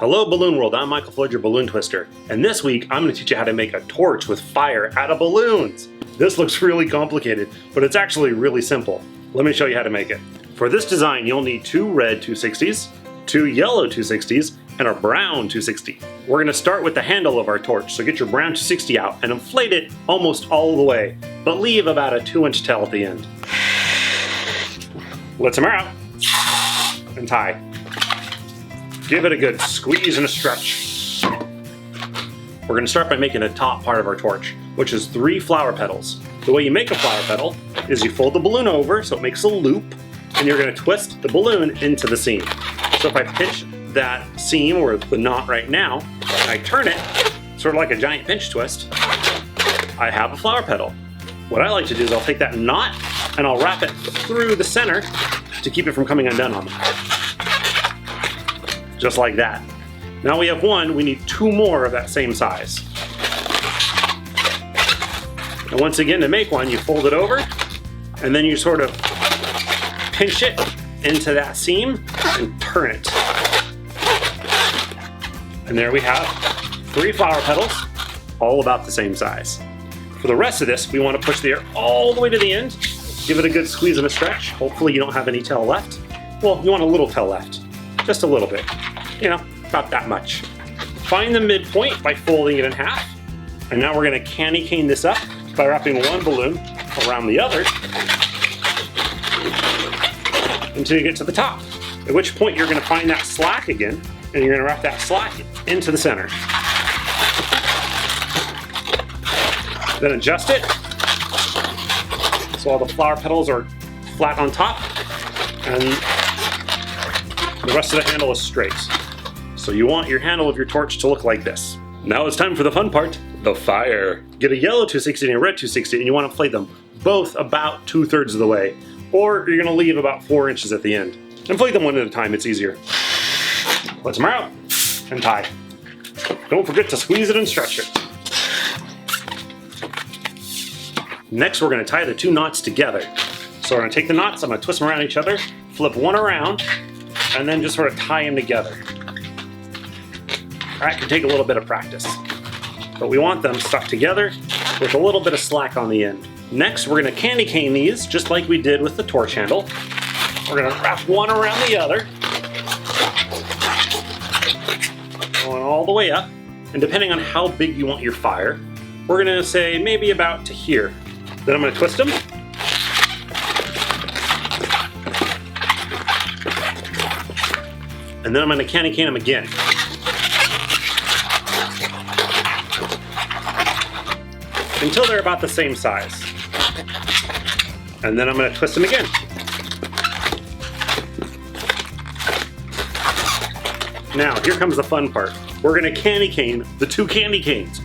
Hello Balloon World, I'm Michael Floyd, your balloon twister, and this week I'm going to teach you how to make a torch with fire out of balloons. This looks really complicated, but it's actually really simple. Let me show you how to make it. For this design, you'll need 2 red 260s, 2 yellow 260s, and a brown 260. We're going to start with the handle of our torch, so get your brown 260 out and inflate it almost all the way, but leave about a 2-inch tail at the end. Let's hammer out and tie. Give it a good squeeze and a stretch. We're going to start by making the top part of our torch, which is 3 flower petals. The way you make a flower petal is you fold the balloon over so it makes a loop, and you're going to twist the balloon into the seam. So if I pinch that seam or the knot right now, and I turn it, sort of like a giant pinch twist, I have a flower petal. What I like to do is I'll take that knot and I'll wrap it through the center to keep it from coming undone on me. Just like that. Now we have 1, we need 2 more of that same size. And once again, to make one, you fold it over, and then you sort of pinch it into that seam and turn it. And there we have 3 flower petals, all about the same size. For the rest of this, we want to push the air all the way to the end, give it a good squeeze and a stretch. Hopefully you don't have any tail left. Well, you want a little tail left, just a little bit. You know, about that much. Find the midpoint by folding it in half. And now we're going to candy cane this up by wrapping 1 balloon around the other until you get to the top. At which point you're going to find that slack again, and you're going to wrap that slack into the center. Then adjust it so all the flower petals are flat on top and the rest of the handle is straight. So you want your handle of your torch to look like this. Now it's time for the fun part, the fire. Get a yellow 260 and a red 260, and you want to inflate them both about 2/3 of the way, or you're going to leave about 4 inches at the end. Inflate them one at a time, it's easier. Let's hammer out and tie. Don't forget to squeeze it and stretch it. Next, we're going to tie the 2 knots together. So we're going to take the knots, I'm going to twist them around each other, flip one around, and then just sort of tie them together. That can take a little bit of practice, but we want them stuck together with a little bit of slack on the end. Next, we're going to candy cane these just like we did with the torch handle. We're going to wrap one around the other, going all the way up, and depending on how big you want your fire, we're going to say maybe about to here. Then I'm going to twist them. And then I'm going to candy cane them again. Until they're about the same size. And then I'm going to twist them again. Now, here comes the fun part. We're going to candy cane the 2 candy canes.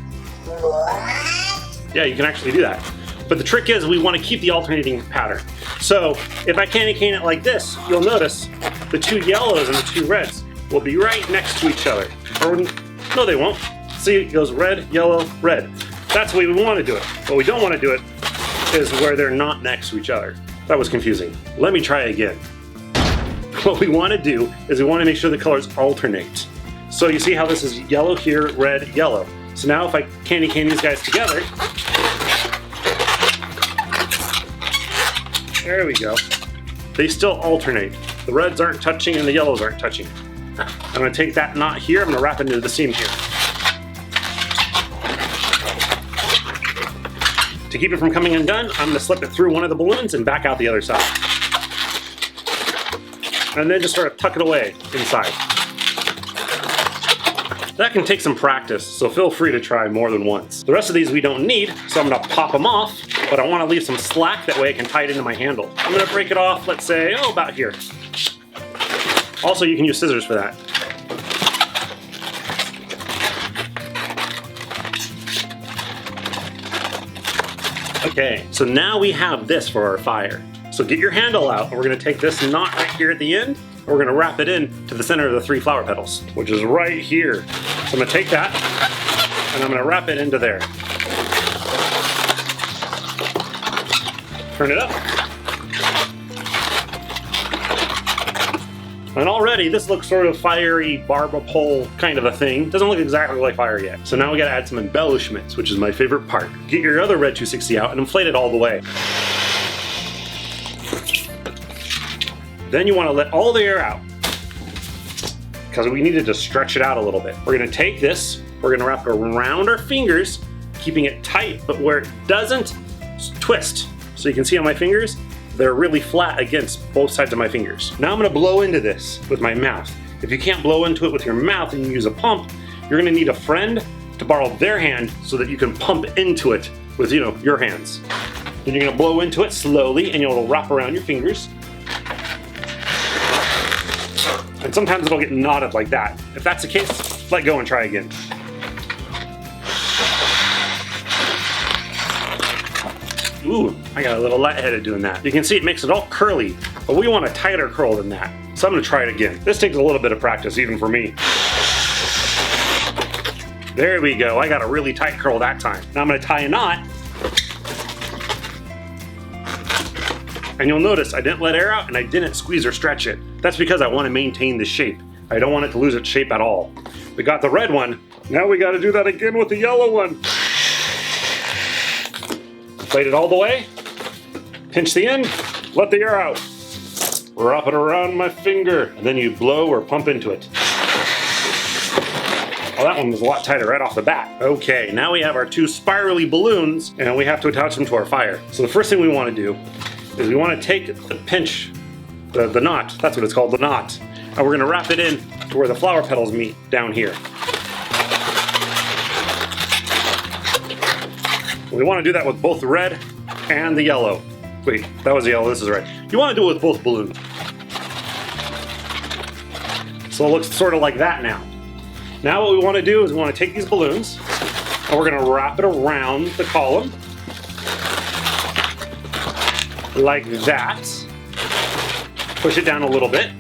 Yeah, you can actually do that. But the trick is we want to keep the alternating pattern. So if I candy cane it like this, you'll notice the 2 yellows and the 2 reds will be right next to each other. Or, no, they won't. See, it goes red, yellow, red. That's the way we want to do it. What we don't want to do it is where they're not next to each other. That was confusing. Let me try again. What we want to do is we want to make sure the colors alternate. So you see how this is yellow here, red, yellow. So now if I candy cane these guys together, there we go. They still alternate. The reds aren't touching and the yellows aren't touching. I'm going to take that knot here, I'm going to wrap it into the seam here. To keep it from coming undone, I'm going to slip it through one of the balloons and back out the other side. And then just sort of tuck it away inside. That can take some practice, so feel free to try more than once. The rest of these we don't need, so I'm going to pop them off, but I want to leave some slack, that way I can tie it into my handle. I'm going to break it off, let's say, about here. Also, you can use scissors for that. Okay, so now we have this for our fire. So get your handle out, and we're going to take this knot right here at the end, and we're going to wrap it in to the center of the 3 flower petals, which is right here. So I'm going to take that, and I'm going to wrap it into there. Turn it up. And already this looks sort of fiery, barber pole kind of a thing. Doesn't look exactly like fire yet. So now we gotta add some embellishments, which is my favorite part. Get your other red 260 out and inflate it all the way. Then you wanna let all the air out, because we needed to stretch it out a little bit. We're gonna take this, we're gonna wrap it around our fingers, keeping it tight, but where it doesn't twist. So you can see on my fingers, they're really flat against both sides of my fingers. Now I'm gonna blow into this with my mouth. If you can't blow into it with your mouth and you use a pump, you're gonna need a friend to borrow their hand so that you can pump into it with, your hands. Then you're gonna blow into it slowly and it'll wrap around your fingers. And sometimes it'll get knotted like that. If that's the case, let go and try again. Ooh, I got a little lightheaded doing that. You can see it makes it all curly, but we want a tighter curl than that. So I'm gonna try it again. This takes a little bit of practice, even for me. There we go, I got a really tight curl that time. Now I'm gonna tie a knot. And you'll notice I didn't let air out and I didn't squeeze or stretch it. That's because I wanna maintain the shape. I don't want it to lose its shape at all. We got the red one, now we gotta do that again with the yellow one. Inflate it all the way, pinch the end, let the air out. Wrap it around my finger, and then you blow or pump into it. Well, that one was a lot tighter right off the bat. Okay, now we have our two spirally balloons, and we have to attach them to our fire. So the first thing we want to do is we want to take the pinch, the knot, that's what it's called, the knot, and we're going to wrap it in to where the flower petals meet down here. We want to do that with both the red and the yellow. Wait, that was the yellow, this is red. You want to do it with both balloons. So it looks sort of like that now. Now what we want to do is we want to take these balloons and we're going to wrap it around the column. Like that. Push it down a little bit.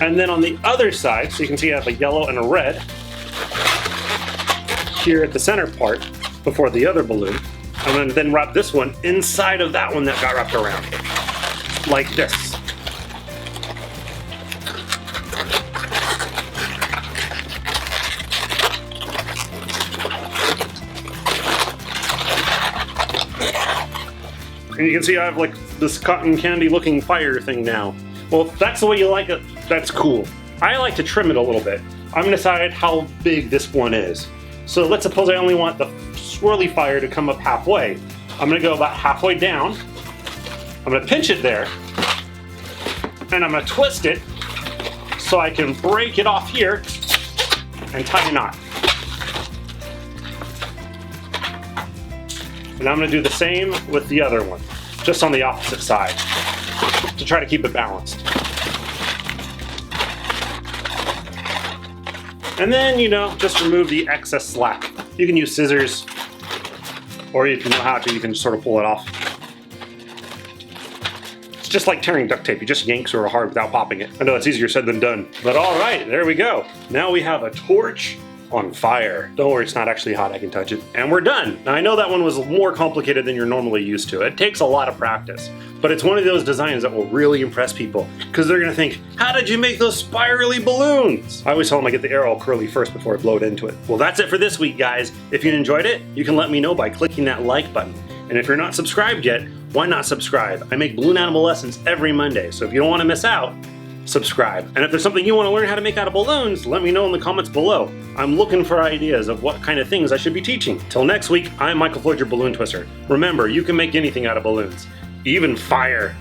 And then on the other side, so you can see I have a yellow and a red, here at the center part before the other balloon. I'm going to then wrap this one inside of that one that got wrapped around. Like this. And you can see I have like this cotton candy looking fire thing now. Well, if that's the way you like it, that's cool. I like to trim it a little bit. I'm going to decide how big this one is. So let's suppose I only want the swirly fire to come up halfway. I'm gonna go about halfway down. I'm gonna pinch it there. And I'm gonna twist it so I can break it off here and tie a knot. And I'm gonna do the same with the other one, just on the opposite side, to try to keep it balanced. And then, just remove the excess slack. You can use scissors, or if you know how to, you can just sort of pull it off. It's just like tearing duct tape. You just yank sort of hard without popping it. I know it's easier said than done. But all right, there we go. Now we have a torch on fire. Don't worry, it's not actually hot, I can touch it. And we're done. Now I know that one was more complicated than you're normally used to. It takes a lot of practice, but it's one of those designs that will really impress people because they're gonna think, how did you make those spirally balloons? I always tell them I get the air all curly first before I blow it into it. Well, that's it for this week, guys. If you enjoyed it, you can let me know by clicking that like button. And if you're not subscribed yet, why not subscribe? I make balloon animal lessons every Monday, so if you don't wanna miss out, subscribe. And if there's something you want to learn how to make out of balloons, let me know in the comments below. I'm looking for ideas of what kind of things I should be teaching. Till next week, I'm Michael Floyd, your balloon twister. Remember, you can make anything out of balloons, even fire.